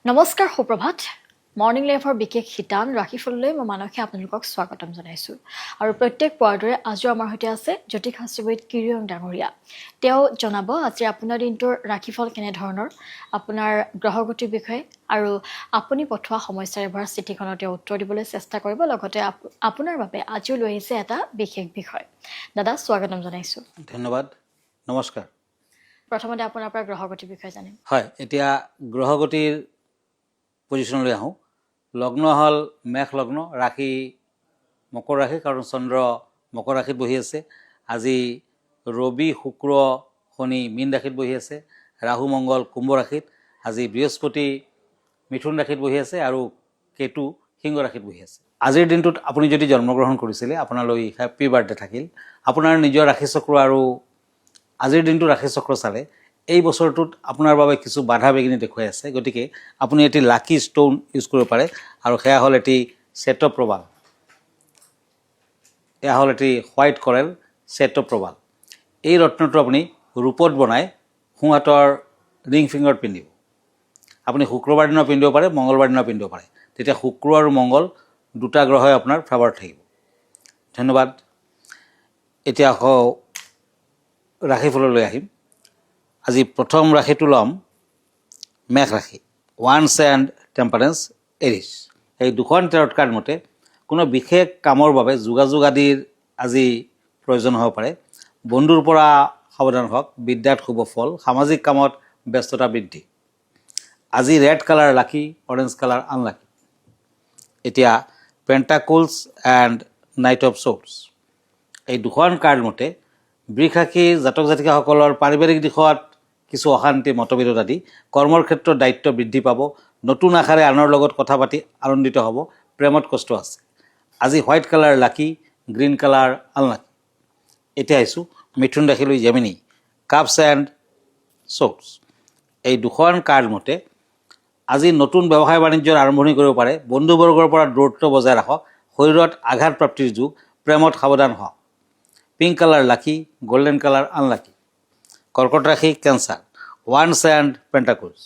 নমস্কাৰ সুপ্ৰভাত মৰ্নিং লাইফৰ বিশেষ শিতান ৰাখিফললৈ মই মানসে আপোনালোকক স্বাগতম জনাইছোঁ আৰু প্ৰত্যেক পুৱাৰ আজিও আমাৰ সৈতে আছে জ্যোতিষ শাস্ত্ৰবিদ কিৰণ ডাঙৰীয়া তেওঁ জনাব আজি আপোনাৰ দিনটোৰ ৰাখিফল কেনেধৰণৰ আপোনাৰ গ্ৰহগতিৰ বিষয়ে আৰু আপুনি পঠোৱা সমস্যাৰে ভৰা চিঠিখনত তেওঁ উত্তৰ দিবলৈ চেষ্টা কৰিব লগতে আপোনাৰ বাবে আজিও লৈ আহিছে এটা বিশেষ বিষয় দাদা স্বাগতম জনাইছোঁ ধন্যবাদ নমস্কাৰ প্ৰথমতে আপোনাৰ পৰা গ্ৰহগতিৰ বিষয়ে জানিম হয় এতিয়া গ্ৰহগতিৰ পজিশ্যনলৈ আহোঁ লগ্ন হ'ল মেষ লগ্ন ৰাশি মকৰ ৰাশি কাৰণ চন্দ্ৰ মকৰ ৰাশিত বহি আছে আজি ৰবি শুক্ৰ শনি মীন ৰাশিত বহি আছে ৰাহু মংগল কুম্ভ ৰাশিত আজি বৃহস্পতি মিথুন ৰাশিত বহি আছে আৰু কেতু সিংহ ৰাশিত বহি আছে আজিৰ দিনটোত আপুনি যদি জন্মগ্ৰহণ কৰিছিলে আপোনালৈ হেপী বাৰ্থডে থাকিল আপোনাৰ নিজৰ ৰাশিচক্ৰ আৰু আজিৰ দিনটো ৰাশিচক্ৰ চালে এই বছৰটোত আপোনাৰ বাবে কিছু বাধা বিঘিনি দেখুৱাই আছে গতিকে আপুনি এটি লাকি ষ্টোন ইউজ কৰিব পাৰে আৰু সেয়া হ'ল এটি শ্বেতপ্ৰবাল এয়া হ'ল এটি হোৱাইট কৰেল শ্বেতপ্ৰবাল এই ৰত্নটো আপুনি ৰূপত বনাই সোঁহাতৰ ৰিং ফিংগাৰত পিন্ধিব আপুনি শুক্ৰবাৰ দিনা পিন্ধিব পাৰে মঙ্গলবাৰ দিনা পিন্ধিব পাৰে তেতিয়া শুক্ৰ আৰু মঙ্গল দুটা গ্ৰহই আপোনাৰ ফেভাৰত থাকিব ধন্যবাদ এতিয়া আকৌ ৰাশিফললৈ আহিম আজি প্ৰথম ৰাশিটো ল'ম মেষ ৰাশি ওৱান্স এণ্ড টেম্পাৰেন্স এৰিছ এই দুখন টেৰট কাৰ্ড মতে কোনো বিশেষ কামৰ বাবে যোগাযোগ আদিৰ আজি প্ৰয়োজন হ'ব পাৰে বন্ধুৰ পৰা সাৱধান হওক বিদ্যাত শুভ ফল সামাজিক কামত ব্যস্ততা বৃদ্ধি আজি ৰেড কালাৰ লাকি অৰেঞ্জ কালাৰ আনলাকি এতিয়া পেণ্টাকুলছ এণ্ড নাইট অফ শ্ব'ৰ্টছ এই দুখন কাৰ্ড মতে বৃষ ৰাশিৰ জাতক জাতিকাসকলৰ পাৰিবাৰিক দিশত কিছু অশান্তি মতবিৰোধ আদি কৰ্মৰ ক্ষেত্ৰত দায়িত্ব বৃদ্ধি পাব নতুন আশাৰে আনৰ লগত কথা পাতি আনন্দিত হ'ব প্ৰেমত কষ্ট আছে আজি হোৱাইট কালাৰ লাকি গ্ৰীণ কালাৰ আনলাকি এতিয়া আহিছোঁ মিথুন ৰাশিলৈ জেমিনি কাপছ এণ্ড শ্ব'ৰ্টছ এই দুখন কাৰ্ড মতে আজি নতুন ব্যৱসায় বাণিজ্যৰ আৰম্ভণি কৰিব পাৰে বন্ধুবৰ্গৰ পৰা দূৰত্ব বজাই ৰাখক শৰীৰত আঘাত প্ৰাপ্তিৰ যুগ প্ৰেমত সাৱধান হওক পিংক কালাৰ লাকি গোল্ডেন কালাৰ আনলাকি কৰ্কট ৰাশি কেঞ্চাৰ ওৱান্স এণ্ড পেণ্টাকুলছ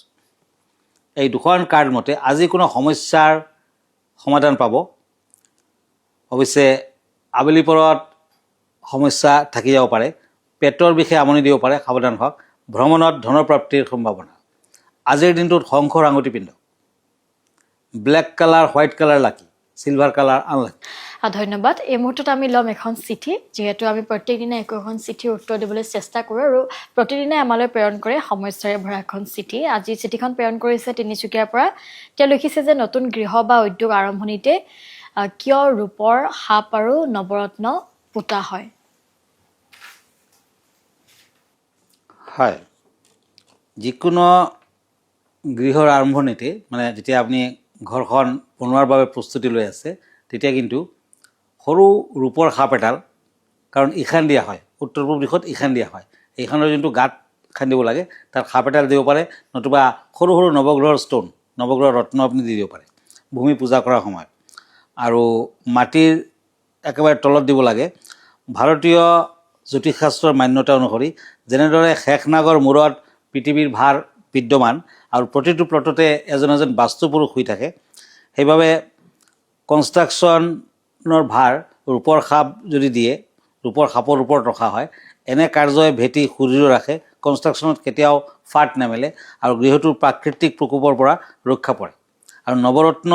এই দুখন কাৰ্ড মতে আজি কোনো সমস্যাৰ সমাধান পাব অৱশ্যে আবেলি পৰত সমস্যা থাকি যাব পাৰে পেটৰ বিষে আমনি দিব পাৰে সাৱধান হওক ভ্ৰমণত ধনৰ প্ৰাপ্তিৰ সম্ভাৱনা আজিৰ দিনটোত শংখৰ আঙুঠি পিন্ধক ব্লেক কালাৰ হোৱাইট কালাৰ লাকি চিলভাৰ কালাৰ আনলাকি ধন্যবাদ এই মুহূৰ্তত আমি ল'ম এখন চিঠি যিহেতু আমি প্ৰত্যেক দিনে একোখন চিঠিৰ উত্তৰ দিবলৈ চেষ্টা কৰোঁ আৰু প্ৰতিদিনে আমালৈ প্ৰেৰণ কৰে সমস্যাৰে ভৰা এখন চিঠি আজি চিঠিখন প্ৰেৰণ কৰিছে তিনিচুকীয়াৰ পৰা তেওঁ লিখিছে যে নতুন গৃহ বা উদ্যোগ আৰম্ভণিতে কিয় ৰূপৰ সাপ আৰু নৱৰত্ন পোতা হয় হয় যিকোনো গৃহৰ আৰম্ভণিতে মানে যেতিয়া আপুনি ঘৰখন বনোৱাৰ বাবে প্ৰস্তুতি লৈ আছে তেতিয়া কিন্তু সৰু ৰূপৰ সাপ এডাল কাৰণ ইখান দিয়া হয় উত্তৰ পূব দিশত ইখান দিয়া হয় এইখনৰ যোনটো গাঁত খান্দিব লাগে তাত সাপ এডাল দিব পাৰে নতুবা সৰু সৰু নৱগ্ৰহৰ ষ্ট'ন নৱগ্ৰহৰ ৰত্ন আপুনি দি দিব পাৰে ভূমি পূজা কৰাৰ সময়ত আৰু মাটিৰ একেবাৰে তলত দিব লাগে ভাৰতীয় জ্যোতিষশাস্ত্ৰৰ মান্যতা অনুসৰি যেনেদৰে শেষনাগৰ মূৰত পৃথিৱীৰ ভাৰ বিদ্যমান আৰু প্ৰতিটো প্লটতে এজন এজন বাস্তুপুৰুষ হৈ থাকে সেইবাবে কনষ্ট্ৰাকশ্যনৰ ভাৰ ৰূপৰ সাপ যদি দিয়ে ৰূপৰ সাপৰ ওপৰত ৰখা হয় এনে কাৰ্যই ভেটি সুদৃঢ় ৰাখে কনষ্ট্ৰাকশ্যনত কেতিয়াও ফাট নেমেলে আৰু গৃহটোৰ প্ৰাকৃতিক প্ৰকোপৰ পৰা ৰক্ষা পৰে আৰু নৱৰত্ন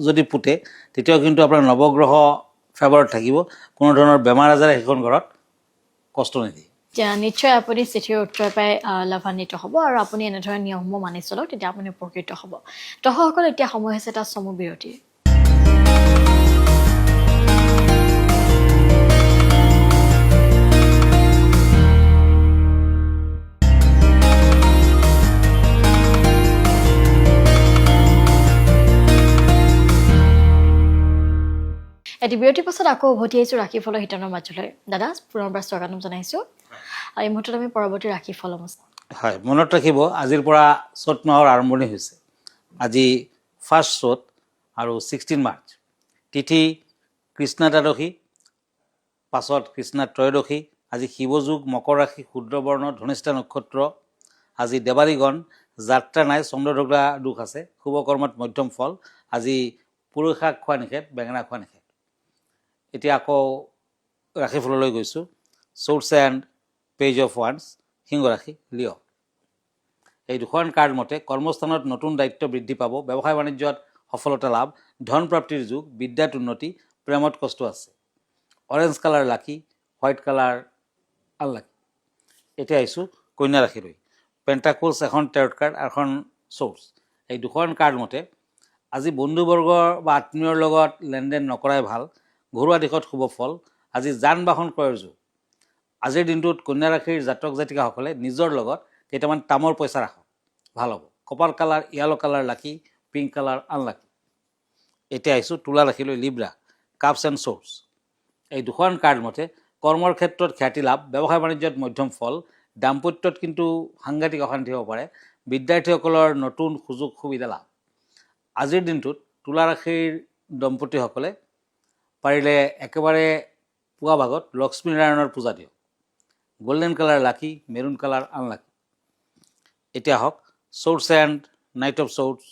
যদি পোতে তেতিয়াও কিন্তু আপোনাৰ নৱগ্ৰহ ফেভাৰত থাকিব কোনো ধৰণৰ বেমাৰ আজাৰে সেইখন ঘৰত কষ্ট নিদিয়ে নিশ্চয় আপুনি চিঠিৰ উত্তৰ পাই লাভান্বিত হ'ব আৰু আপুনি এনেধৰণৰ নিয়মসমূহ মানি চলক তেতিয়া আপুনি উপকৃত হ'ব দৰ্শকসকল এতিয়া সময় হৈছে এটা চমু বিৰতিৰ এটি বিৰতিৰ পাছত আকৌ উভতি আহিছোঁ ৰাশিফলৰ শিতানৰ মাজলৈ দাদা পুনৰবাৰ স্বাগতম জনাইছোঁ এই মুহূৰ্তত আমি পৰৱৰ্তী ৰাশিফল হয় মনত ৰাখিব আজিৰ পৰা চ'ত মাহৰ আৰম্ভণি হৈছে আজি ফাৰ্ষ্ট চ'ত আৰু 16 মাৰ্চ তিথি কৃষ্ণা দ্বাদশী পাছত কৃষ্ণা ত্ৰয়োদশী আজি শিৱযোগ মকৰ ৰাশি শুদ্ৰ বৰ্ণ ধনিষ্ঠা নক্ষত্ৰ আজি দেৱাৰীগণ যাত্ৰা নাই, চন্দ্ৰঢোকৰা দুখ আছে, শুভ কৰ্মত মধ্যম ফল, আজি পুৰৈ শাক খোৱা নিষেধ, বেঙেনা খোৱা নিষেধ। এতিয়া আকৌ ৰাশিফললৈ গৈছোঁ। চৰ্টছ এণ্ড পেজ অফ ওৱান্স, সিংহ ৰাশি, লিঅ'। এই দুখন কাৰ্ড মতে কৰ্মস্থানত নতুন দায়িত্ব বৃদ্ধি পাব, ব্যৱসায় বাণিজ্যত সফলতা লাভ, ধন প্ৰাপ্তিৰ যুগ, বিদ্যাত উন্নতি, প্ৰেমত কষ্ট আছে। অৰেঞ্জ কালাৰ লাকি, হোৱাইট কালাৰ আনলাকি। এতিয়া আহিছোঁ কন্যা ৰাশিলৈ। পেণ্টাকলছ এখন টেৰট কাৰ্ড আৰু এখন চৰ্টছ। এই দুখন কাৰ্ড মতে আজি বন্ধুবৰ্গ বা আত্মীয়ৰ লগত লেনদেন নকৰাই ভাল, ঘৰুৱা দিশত শুভ ফল, আজি যান বাহন ক্ৰয়ৰ যুগ। আজিৰ দিনটোত কন্যা ৰাশিৰ জাতক জাতিকাসকলে নিজৰ লগত কেইটামান তামৰ পইচা ৰাখক, ভাল হ'ব। কপাল কালাৰ য়েলো কালাৰ লাকি, পিংক কালাৰ আনলাকি। এতিয়া আহিছোঁ তুলা ৰাশিলৈ, লিব্ৰা, কাপছ এণ্ড চৰ্টছ। এই দুখন কাৰ্ড মতে কৰ্মৰ ক্ষেত্ৰত খ্যাতি লাভ, ব্যৱসায় বাণিজ্যত মধ্যম ফল, দাম্পত্যত কিন্তু সাংঘাতিক অশান্তি হ'ব পাৰে, বিদ্যাৰ্থীসকলৰ নতুন সুযোগ সুবিধা লাভ। আজিৰ দিনটোত তুলা ৰাশিৰ দম্পতীসকলে পাৰিলে একেবাৰে পুৱা ভাগত লক্ষ্মীনাৰায়ণৰ পূজা দিয়ক। গল্ডেন কালাৰ লাকি, মেৰুণ কালাৰ আনলাকি। এতিয়া হওক চৰ্টছ এণ্ড নাইট of sorts,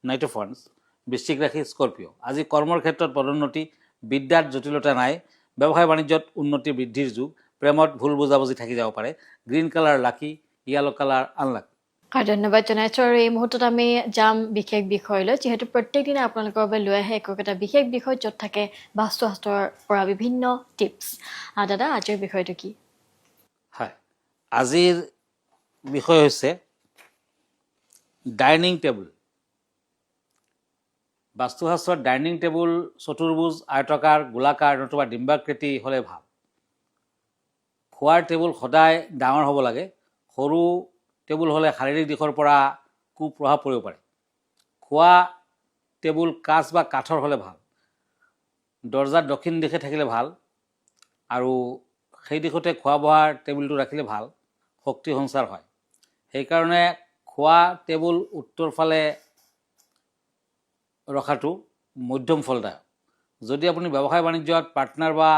night of once, বৃশ্চিক ৰাশি, স্কৰ্পিঅ'। আজি কৰ্মৰ ক্ষেত্ৰত পদোন্নতি, বিদ্যাত জটিলতা নাই, ব্যৱসায় বাণিজ্যত উন্নতি বৃদ্ধিৰ যুগ, প্ৰেমত ভুল বুজাবুজি থাকি যাব পাৰে, গ্ৰীণ কালাৰ লাকি, য়েলো কালাৰ আনলাকি। ধন্যবাদ জনাইছোঁ। আৰু এই মুহূৰ্তত আমি যাম বিশেষ বিষয়লৈ, যিহেতু প্ৰত্যেক দিনে আপোনালোকৰ বাবে লৈ আহে একো এটা বিশেষ বিষয়, য'ত থাকে বাস্তুশাস্ত্ৰৰ পৰা বিভিন্ন টিপছ। দাদা, আজিৰ বিষয়টো কি? হয়, আজিৰ বিষয় হৈছে ডাইনিং টেবুল। বাস্তুশাস্ত্ৰত ডাইনিং টেবুল চতুৰ্ভুজ, আয়তাকাৰ, গোলাকাৰ নতুবা ডিম্বাকৃতি হ'লে ভাল। খোৱাৰ টেবুল সদায় ডাঙৰ হ'ব লাগে। সৰু টেবুল হ'লে শাৰীৰিক দিশৰ পৰা কুপ্ৰভাৱ পৰিব পাৰে। খোৱা টেবুল কাঁচ বা কাঠৰ হ'লে ভাল। দৰ্জাৰ দক্ষিণ দিশে থাকিলে ভাল, আৰু সেই দিশতে খোৱা বোৱাৰ টেবুলটো ৰাখিলে ভাল, শক্তি সঞ্চাৰ হয়। সেইকাৰণে খোৱা টেবুল উত্তৰ ফালে ৰখাটো মধ্যম ফলদায়ক। যদি আপুনি ব্যৱসায় বাণিজ্যত পাৰ্টনাৰ বা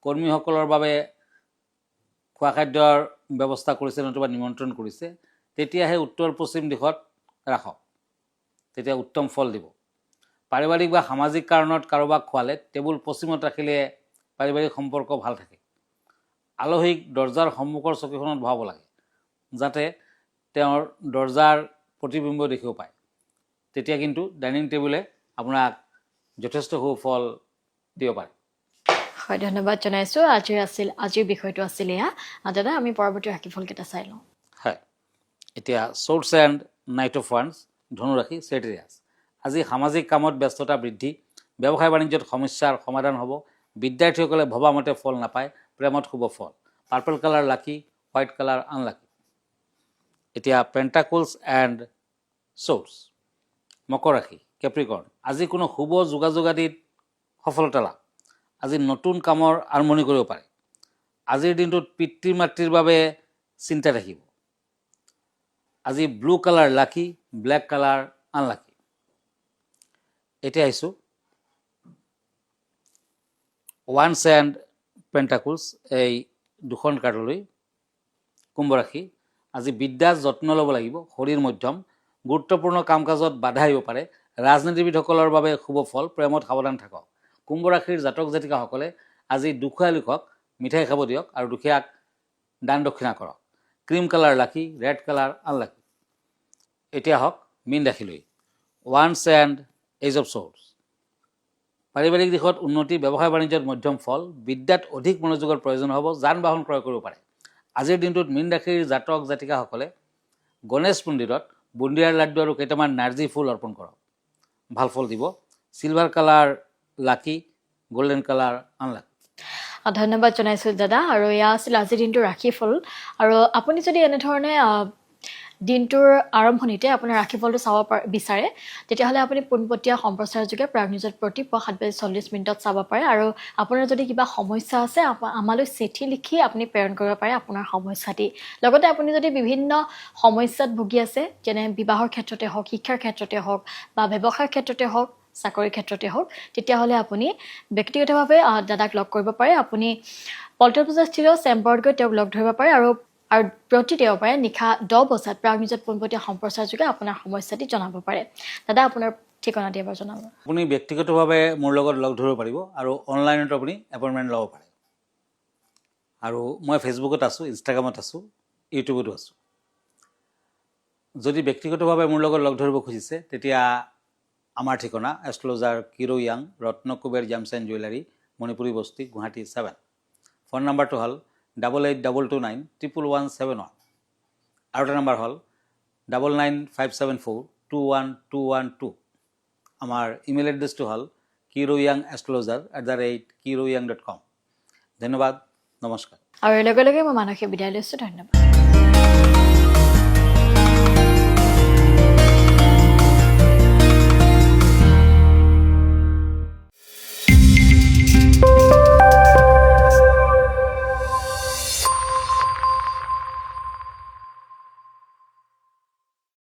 কৰ্মীসকলৰ বাবে খোৱা খাদ্যৰ ব্যৱস্থা কৰিছে নতুবা নিমন্ত্ৰণ কৰিছে, তেতিয়াহে উত্তৰ পশ্চিম দিশত ৰাখক, তেতিয়া উত্তম ফল দিব। পাৰিবাৰিক বা সামাজিক কাৰণত কাৰোবাক খোৱালে টেবুল পশ্চিমত ৰাখিলে পাৰিবাৰিক সম্পৰ্ক ভাল থাকে। আলহীক দৰ্জাৰ সন্মুখৰ চকীখনত বহাব লাগে, যাতে তেওঁৰ দৰ্জাৰ প্ৰতিবিম্ব দেখিব পায়। তেতিয়া কিন্তু ডাইনিং টেবুলে আপোনাক যথেষ্ট সুফল দিব পাৰে। হয়, ধন্যবাদ জনাইছোঁ। আজিৰ বিষয়টো আছিল এয়া। দাদা, আমি পৰৱৰ্তী ৰাশিফলকেইটা চাই লওঁ। হয়, এতিয়া চৰ্টছ এণ্ড নাইট অফ ওৱান্স, ধনুৰাশি, চেট্ৰিয়াছ। আজি সামাজিক কামত ব্যস্ততা বৃদ্ধি, ব্যৱসায় বাণিজ্যত সমস্যাৰ সমাধান হ'ব, বিদ্যাৰ্থীসকলে ভবামতে ফল নাপায়, প্ৰেমত শুভ ফল। পাৰ্পল কালাৰ লাকি, হোৱাইট কালাৰ আনলাকি। এতিয়া পেণ্টাকলছ এণ্ড চৰ্টছ, মকৰ ৰাশি, কেপ্ৰিকৰ্ণ। আজি কোনো শুভ যোগাযোগ আদিত সফলতা লাভ, আজি নতুন কামৰ আৰম্ভণি কৰিব পাৰে। আজিৰ দিনটোত পিতৃ মাতৃৰ বাবে চিন্তা থাকিব। আজি ব্লু কালাৰ লাকি, ব্লেক কালাৰ আনলাকি। এতিয়া আহিছোঁ ওৱান্স এণ্ড পেণ্টাকলছ, এই দুখন কাৰ্ডলৈ। কুম্ভ ৰাশি, আজি বিদ্যাত যত্ন ল'ব লাগিব, শৰীৰ মধ্যম, গুৰুত্বপূৰ্ণ কাম কাজত বাধা আহিব পাৰে, ৰাজনীতিবিদসকলৰ বাবে শুভ ফল, প্ৰেমত সাৱধান থাকক। কুম্ভ ৰাশিৰ জাতক জাতিকাসকলে আজি দুখীয়া লোকক মিঠাই খাব দিয়ক আৰু দুখীয়াক দান দক্ষিণা কৰক। Cream colour lucky, red colour unlucky. এতিয়া হওক মীন ৰাশিলৈ। ওৱান্স এণ্ড এজ অফ চৰ্টছ, পাৰিবাৰিক দিশত উন্নতি, ব্যৱসায় বাণিজ্যত মধ্যম ফল, বিদ্যাত অধিক মনোযোগৰ প্ৰয়োজন হ'ব, যান বাহন ক্ৰয় কৰিব পাৰে। আজিৰ দিনটোত মীন ৰাশিৰ জাতক জাতিকাসকলে গণেশ মন্দিৰত বুন্দিয়াৰ লাড্ডু আৰু কেইটামান নাৰ্জী ফুল অৰ্পণ কৰক, ভাল ফল দিব। চিলভাৰ কালাৰ লাকি, গোল্ডেন কালাৰ আনলাকি। ধন্যবাদ জনাইছোঁ দাদা। আৰু এয়া আছিল আজিৰ দিনটোৰ ৰাশিফল। আৰু আপুনি যদি এনেধৰণে দিনটোৰ আৰম্ভণিতে আপোনাৰ ৰাশিফলটো চাব বিচাৰে, তেতিয়াহ'লে আপুনি পোনপটীয়া সম্প্ৰচাৰ যোগে প্ৰাগ নিউজত প্ৰতি পুৱা 7:40 চাব পাৰে। আৰু আপোনাৰ যদি কিবা সমস্যা আছে, আমালৈ চিঠি লিখি আপুনি প্ৰেৰণ কৰিব পাৰে আপোনাৰ সমস্যাটি। লগতে আপুনি যদি বিভিন্ন সমস্যাত ভুগি আছে, যেনে বিবাহৰ ক্ষেত্ৰতে হওক, শিক্ষাৰ ক্ষেত্ৰতে হওক, বা ব্যৱসায়ৰ ক্ষেত্ৰতে হওক, চাকৰিৰ ক্ষেত্ৰতে হওক, তেতিয়াহ'লে আপুনি ব্যক্তিগতভাৱে দাদাক লগ কৰিব পাৰে। আপুনি পল্টন বজাৰ স্থিত চেম্বাৰত গৈ তেওঁক লগ ধৰিব পাৰে। আৰু আৰু প্ৰতি দেওবাৰে নিশা 10 বজাত প্ৰাগ নিউজত পোনপটীয়া সম্প্ৰচাৰযোগে আপোনাৰ সমস্যাটি জনাব পাৰে। দাদা আপোনাৰ ঠিকনাটি এবাৰ জনাব। আপুনি ব্যক্তিগতভাৱে মোৰ লগত লগ ধৰিব পাৰিব আৰু অনলাইনত আপুনি এপইণ্টমেণ্ট ল'ব পাৰে। আৰু মই ফেচবুকত আছোঁ, ইনষ্টাগ্ৰামত আছোঁ, ইউটিউবতো আছোঁ। যদি ব্যক্তিগতভাৱে মোৰ লগত লগ ধৰিব খুজিছে তেতিয়া আমাৰ ঠিকনা এষ্ট্ৰলজাৰ কিৰো য়াং, Ratnakuber gems and jewellery, Manipuri Basti, Guwahati 7। Phone নাম্বাৰটো হ'ল 8822911171। আৰু এটা নাম্বাৰ হ'ল 9957421212। আমাৰ ইমেইল এড্ৰেছটো হ'ল kiroyangastrologer@kiroyang.com। ধন্যবাদ, নমস্কাৰ। আৰু লগে লগে মই মানসে বিদায় লৈছোঁ। ধন্যবাদ।